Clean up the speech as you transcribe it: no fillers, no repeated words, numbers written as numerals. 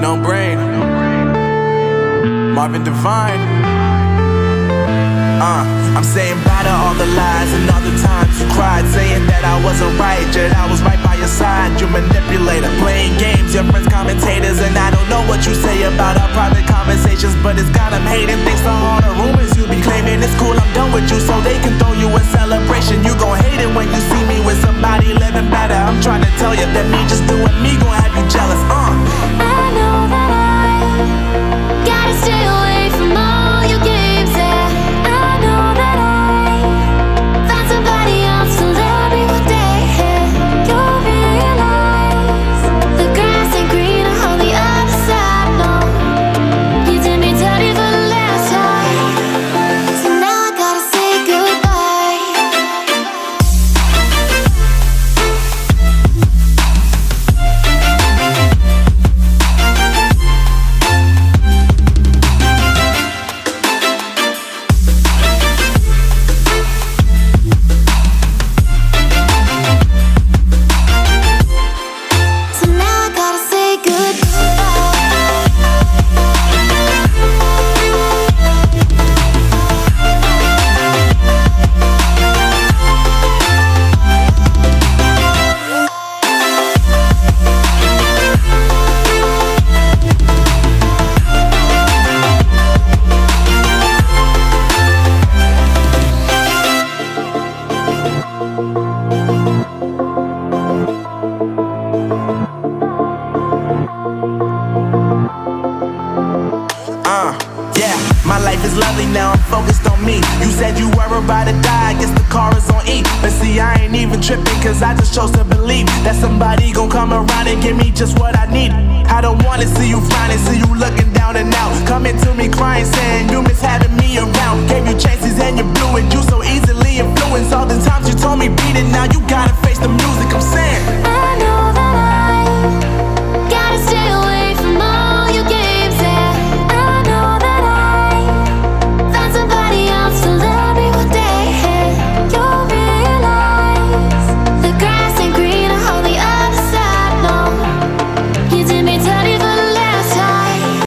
No brain. Marvin Devine. I'm saying bye to all the lies and all the times you cried, saying that I wasn't right, yet I was right by your side. You manipulator, playing games, your friends commentators, and I don't know what you say about our private conversations, but it's got them hating. Thanks to all the rumors you be claiming. It's cool, I'm done with you, so they can throw you a celebration. You gon' hate it when you see me with somebody living better. I'm trying to tell you that me just doing me gon' have you jealous. I know that I gotta stay away from all your games, yeah. I know that I found somebody else to love me one day, yeah. You'll realize the grass ain't greener on the other side, no. You did me dirty for the last time, so now I gotta say goodbye. So now I gotta say goodbye. Yeah, my life is lovely now, I'm focused on me. You said you were about to die, I guess the car is on E. But see, I ain't even tripping, cause I just chose to believe that somebody gon' come around and give me just what I need. I don't wanna see you frowning, see you looking down and out, coming to me crying, saying you miss having me around. Gave you chances and you blew it, you so easily influenced. All the times you told me beat it, now you gotta face the music.